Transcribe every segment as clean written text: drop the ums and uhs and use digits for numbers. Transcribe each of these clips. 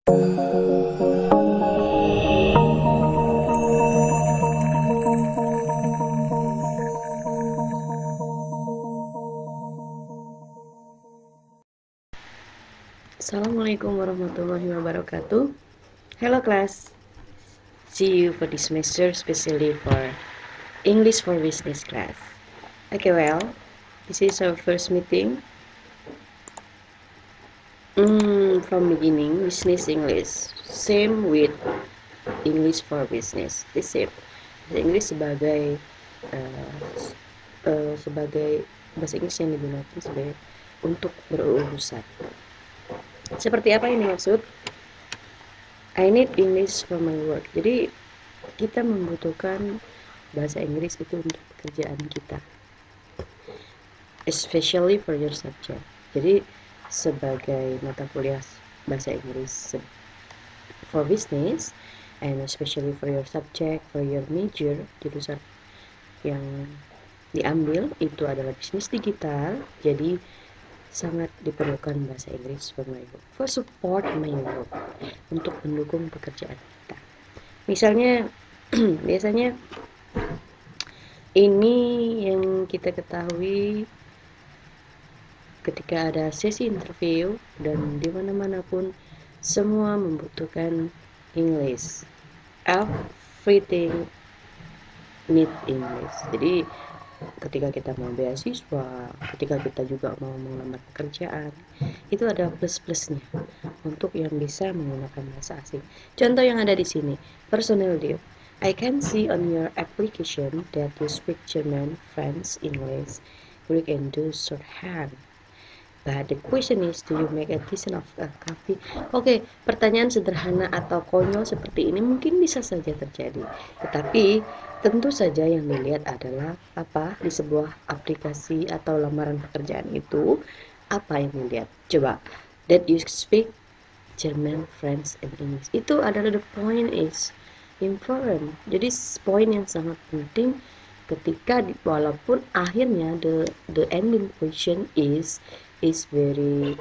Assalamualaikum warahmatullahi wabarakatuh. Hello class. See you for this semester, especially for English for Business class. Okay, well, this is our first meeting. From beginning, business English, same with English for Business. The same. Bahasa Inggris sebagai bahasa Inggris yang digunakan sebagai untuk berurusan. Seperti apa ini maksud? I need English for my work. Jadi kita membutuhkan bahasa Inggris itu untuk pekerjaan kita, especially for your subject. Jadi sebagai mata kuliah bahasa Inggris for business, and especially for your subject, for your major, jurusan yang diambil itu adalah bisnis digital. Jadi sangat diperlukan bahasa Inggris for my work, for support my work, untuk mendukung pekerjaan kita. Misalnya biasanya ini yang kita ketahui ketika ada sesi interview dan di mana-mana pun semua membutuhkan English. Everything need English. Jadi ketika kita mau beasiswa, ketika kita juga mau melamar pekerjaan, itu ada plus-plusnya untuk yang bisa menggunakan bahasa asing. Contoh yang ada di sini, personal deal. I can see on your application that you speak German, French, English, Greek, and do shorthand. But the question is, do you make a decent of a coffee? Oke, pertanyaan sederhana atau konyol seperti ini mungkin bisa saja terjadi. Tetapi tentu saja yang dilihat adalah apa di sebuah aplikasi atau lamaran pekerjaan itu, apa yang dilihat? Coba, that you speak German, French, and English. Itu adalah the point is important. Jadi poin yang sangat penting ketika walaupun akhirnya the ending question is very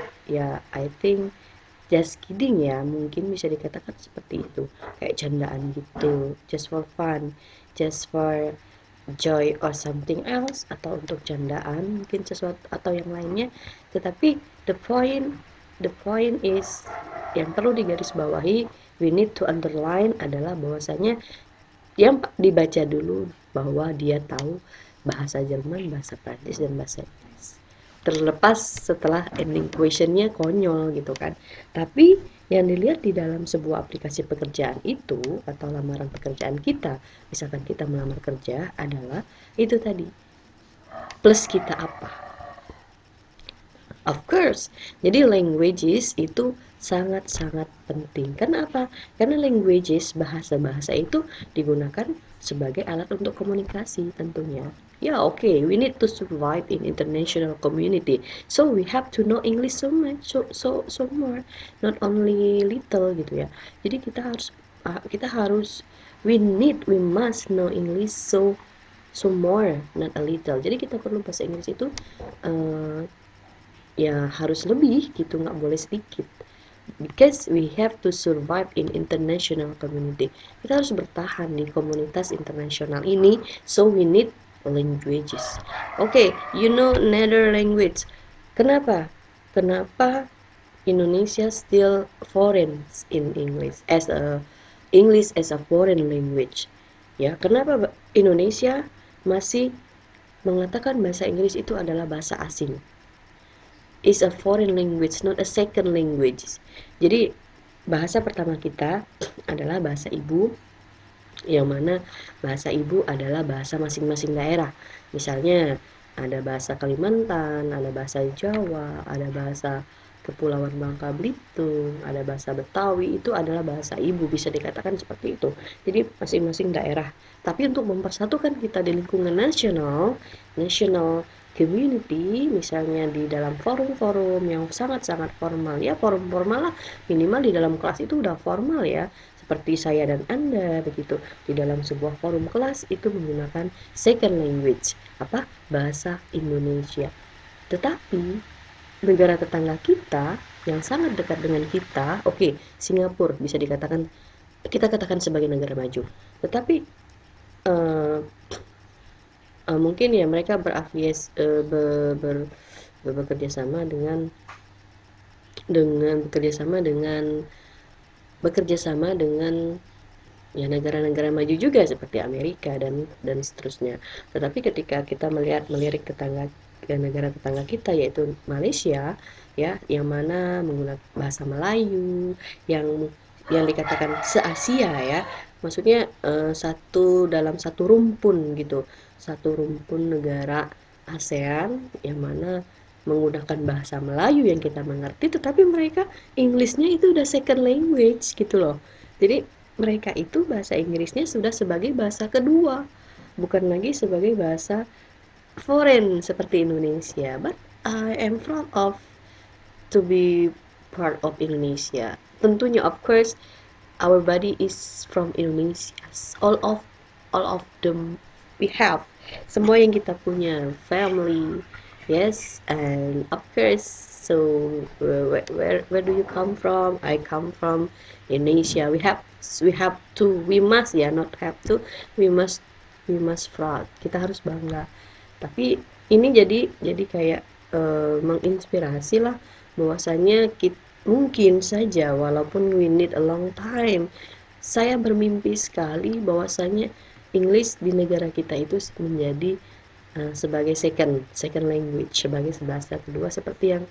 I think just kidding ya, mungkin bisa dikatakan seperti itu, kayak candaan gitu, just for fun, just for joy or something else, atau untuk candaan mungkin sesuatu atau yang lainnya. Tetapi the point is yang perlu digarisbawahi, we need to underline adalah bahwasanya yang dibaca dulu bahwa dia tahu bahasa Jerman, bahasa Prancis, dan bahasa Inggris. Terlepas setelah ending questionnya konyol gitu kan. Tapi yang dilihat di dalam sebuah aplikasi pekerjaan itu atau lamaran pekerjaan kita, misalkan kita melamar kerja, adalah itu tadi, plus kita apa. Of course, jadi languages itu sangat-sangat penting. Kenapa? Karena languages, bahasa-bahasa itu digunakan sebagai alat untuk komunikasi tentunya. Ya, okay, we need to survive in international community. So we have to know English so much, so more, not only little gitu ya. Jadi kita harus we must know English so more, not a little. Jadi kita perlu bahasa Inggris itu ya harus lebih gitu, nggak boleh sedikit, because we have to survive in international community. Kita harus bertahan di komunitas internasional ini, so we need languages. Okay, you know another language. Kenapa Indonesia still foreign in English as a foreign language? Ya, kenapa Indonesia masih mengatakan bahasa Inggris itu adalah bahasa asing? Is a foreign language, not a second language. Jadi bahasa pertama kita adalah bahasa ibu, yang mana bahasa ibu adalah bahasa masing-masing daerah. Misalnya ada bahasa Kalimantan, ada bahasa Jawa, ada bahasa Kepulauan Bangka Belitung, ada bahasa Betawi, itu adalah bahasa ibu, bisa dikatakan seperti itu. Jadi masing-masing daerah. Tapi untuk mempersatukan kita di lingkungan national community, misalnya di dalam forum-forum yang sangat-sangat formal, ya forum formal lah, minimal di dalam kelas itu udah formal ya, seperti saya dan Anda begitu. Di dalam sebuah forum kelas itu menggunakan second language, bahasa Indonesia. Tetapi negara tetangga kita yang sangat dekat dengan kita, oke, Singapura bisa dikatakan kita katakan sebagai negara maju, tetapi uh, mungkin ya mereka bekerja sama dengan bekerja sama dengan ya negara-negara maju juga seperti Amerika dan seterusnya. Tetapi ketika kita melirik negara tetangga kita yaitu Malaysia, ya, yang mana menggunakan bahasa Melayu, yang dikatakan se-Asia, ya, maksudnya dalam satu rumpun gitu, satu rumpun negara ASEAN yang mana menggunakan bahasa Melayu yang kita mengerti, tetapi mereka Inggrisnya itu udah second language gitu loh. Jadi mereka itu bahasa Inggrisnya sudah sebagai bahasa kedua, bukan lagi sebagai bahasa foreign seperti Indonesia. But I am proud of to be part of Indonesia. Tentunya, of course, our body is from Indonesia. All of them we have. Semua yang kita punya, family, yes, and of course. So where do you come from? I come from Indonesia. We have to, we must, ya, not have to, we must proud. Kita harus bangga. Tapi ini jadi kayak menginspirasi lah, bahwasanya mungkin saja walaupun we need a long time, saya bermimpi sekali bahwasanya English di negara kita itu menjadi sebagai second language, sebagai bahasa kedua seperti yang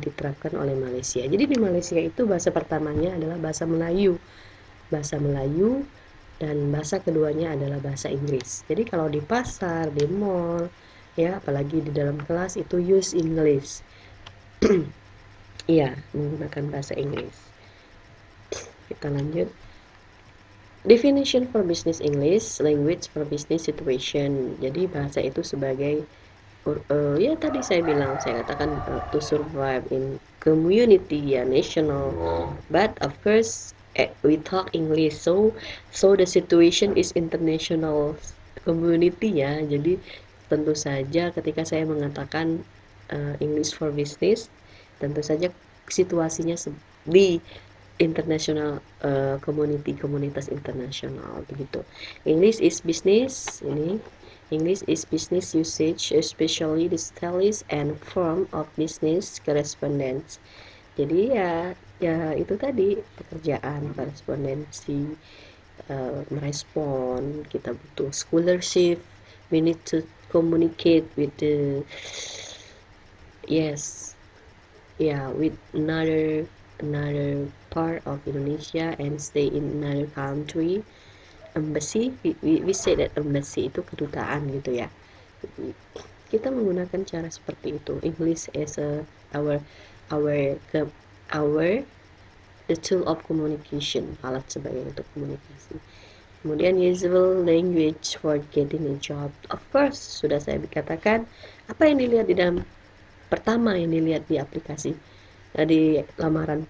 diterapkan oleh Malaysia. Jadi di Malaysia itu bahasa pertamanya adalah bahasa Melayu, dan bahasa keduanya adalah bahasa Inggris. Jadi kalau di pasar, di mall, ya, apalagi di dalam kelas itu use English. Iya, menggunakan bahasa Inggris. Kita lanjut. Definition for business English, language for business situation. Jadi bahasa itu sebagai ya tadi saya katakan to survive in community, ya, national, but of course we talk English, so the situation is international community, ya. Jadi tentu saja ketika saya mengatakan English for business, tentu saja situasinya di international community, komunitas internasional begitu. English is business, English is business usage, especially the stylist and form of business correspondence. Jadi ya itu tadi, pekerjaan korespondensi, merespon, kita butuh scholarship, we need to communicate with the with another part of Indonesia and stay in another country. Embassy, we say that embassy itu kedutaan gitu ya. Kita menggunakan cara seperti itu. English as the tool of communication, alat sebagai untuk komunikasi. Kemudian usual language for getting a job. Of course, sudah saya katakan apa yang dilihat di dalam pertama yang dilihat di aplikasi, di lamaran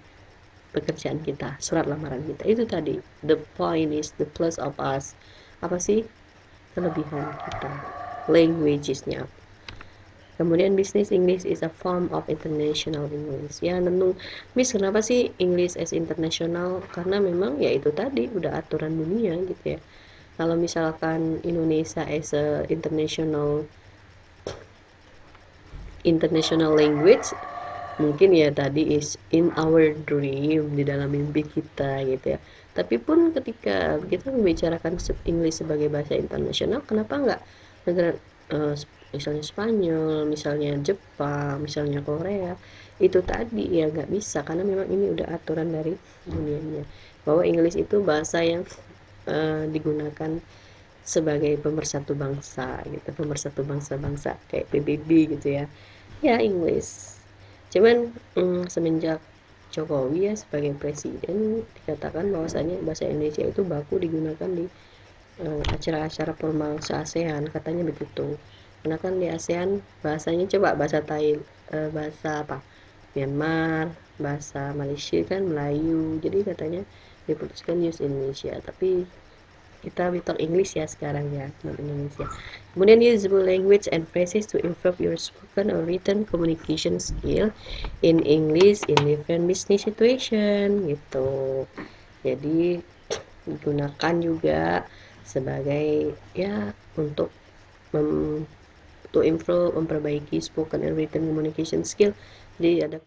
pekerjaan kita, surat lamaran kita, itu tadi, the point is the plus of us. Apa sih kelebihan kita, languages-nya. Kemudian business English is a form of international English. Ya, tentu, Miss, kenapa sih English as international? Karena memang ya itu tadi udah aturan dunia gitu ya. Kalau misalkan Indonesia as a international language, mungkin ya tadi is in our dream, di dalam mimpi kita gitu ya. Tapi pun ketika kita membicarakan English sebagai bahasa internasional, kenapa enggak negara misalnya Spanyol, misalnya Jepang, misalnya Korea, itu tadi ya nggak bisa, karena memang ini udah aturan dari dunianya bahwa English itu bahasa yang digunakan sebagai pemersatu bangsa gitu, pemersatu bangsa-bangsa kayak PBB gitu ya. Ya, English. Cuman semenjak Jokowi ya sebagai presiden, dikatakan bahwasanya bahasa Indonesia itu baku digunakan di acara-acara formal se-ASEAN, katanya begitu. Karena kan di ASEAN bahasanya, coba bahasa bahasa apa, Myanmar, bahasa Malaysia kan Melayu, jadi katanya diputuskan use Indonesia. Tapi kita we talk English ya sekarang ya, not Indonesia. Kemudian usable language and phrases to improve your spoken or written communication skill in English in different business situation gitu. Jadi digunakan juga sebagai ya untuk to improve, memperbaiki spoken and written communication skill. Jadi ada